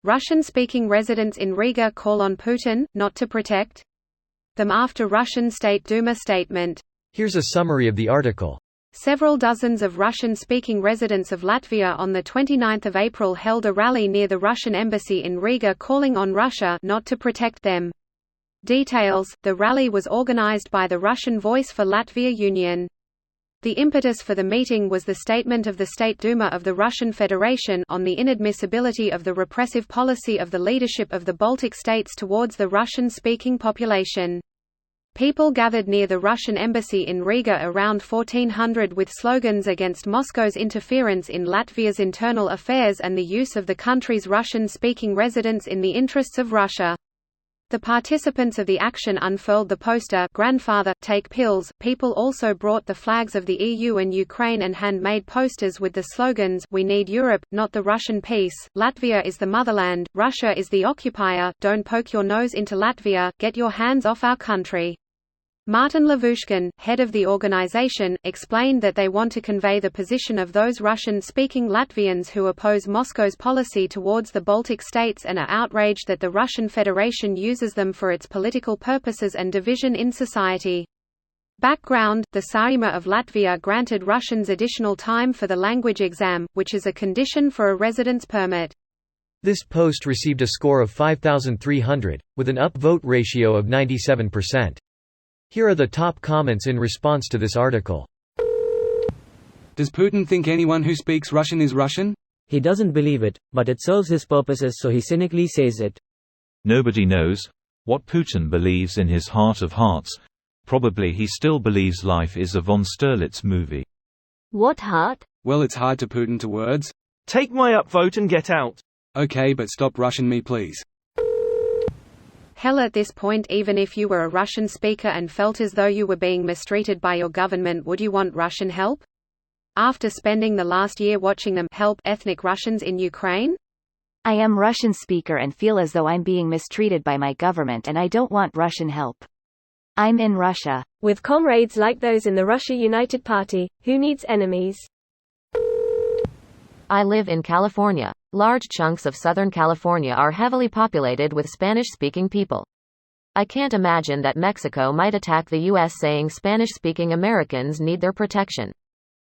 Russian-speaking residents in Riga call on Putin not to protect them after Russian State Duma statement. Here's a summary of the article. Several dozens of Russian-speaking residents of Latvia on 29 April held a rally near the Russian embassy in Riga calling on Russia not to protect them. Details: the rally was organized by the Russian Voice for Latvia Union. The impetus for the meeting was the statement of the State Duma of the Russian Federation on the inadmissibility of the repressive policy of the leadership of the Baltic states towards the Russian-speaking population. People gathered near the Russian embassy in Riga around 1400 with slogans against Moscow's interference in Latvia's internal affairs and the use of the country's Russian-speaking residents in the interests of Russia. The participants of the action unfurled the poster "Grandfather, take pills." People also brought the flags of the EU and Ukraine and handmade posters with the slogans "We need Europe, not the Russian peace," "Latvia is the motherland, Russia is the occupier, don't poke your nose into Latvia, get your hands off our country." Martin Lavushkin, head of the organization, explained that they want to convey the position of those Russian-speaking Latvians who oppose Moscow's policy towards the Baltic states and are outraged that the Russian Federation uses them for its political purposes and division in society. Background: the Saeima of Latvia granted Russians additional time for the language exam, which is a condition for a residence permit. This post received a score of 5,300, with an upvote ratio of 97%. Here are the top comments in response to this article. Does Putin think anyone who speaks Russian is Russian? He doesn't believe it, but it serves his purposes, so he cynically says it. Nobody knows what Putin believes in his heart of hearts. Probably he still believes life is a von Sturlitz movie. What heart? Well, it's hard to put into words. Take my upvote and get out. Okay, but stop Russian me please. Hell, at this point, even if you were a Russian speaker and felt as though you were being mistreated by your government, would you want Russian help? After spending the last year watching them help ethnic Russians in Ukraine? I am Russian speaker and feel as though I'm being mistreated by my government and I don't want Russian help. I'm in Russia. With comrades like those in the Russia United Party, who needs enemies? I live in California. Large chunks of Southern California are heavily populated with Spanish-speaking people. I can't imagine that Mexico might attack the U.S. saying Spanish-speaking Americans need their protection.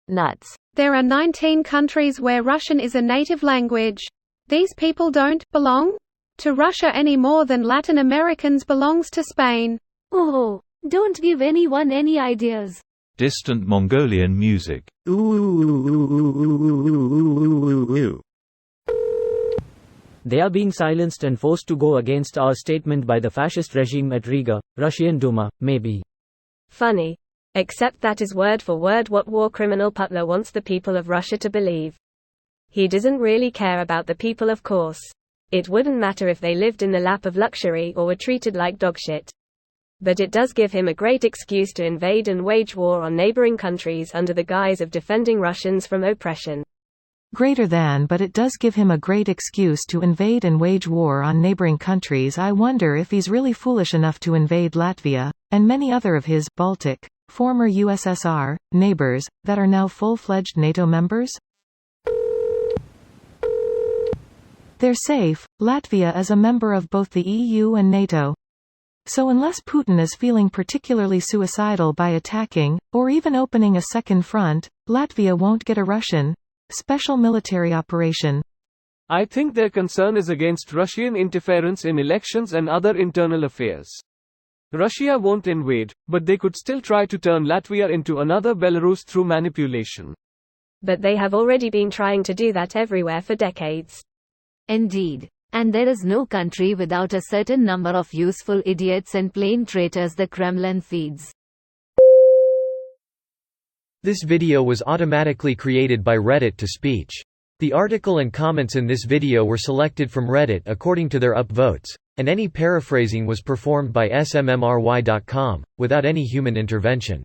Nuts. There are 19 countries where Russian is a native language. These people don't belong to Russia any more than Latin Americans belongs to Spain. Oh, don't give anyone any ideas. Distant Mongolian music. They are being silenced and forced to go against our statement by the fascist regime at Riga, Russian Duma, maybe. Funny. Except that is word for word what war criminal Putler wants the people of Russia to believe. He doesn't really care about the people, of course. It wouldn't matter if they lived in the lap of luxury or were treated like dogshit. But it does give him a great excuse to invade and wage war on neighboring countries under the guise of defending Russians from oppression. But it does give him a great excuse to invade and wage war on neighboring countries. I wonder if he's really foolish enough to invade Latvia, and many other of his Baltic, former USSR, neighbors, that are now full-fledged NATO members? They're safe. Latvia is a member of both the EU and NATO. So unless Putin is feeling particularly suicidal by attacking, or even opening a second front, Latvia won't get a Russian special military operation. I think their concern is against Russian interference in elections and other internal affairs. Russia won't invade, but they could still try to turn Latvia into another Belarus through manipulation. But they have already been trying to do that everywhere for decades. Indeed. And there is no country without a certain number of useful idiots and plain traitors the Kremlin feeds. This video was automatically created by Reddit to speech. The article and comments in this video were selected from Reddit according to their upvotes, and any paraphrasing was performed by smmry.com, without any human intervention.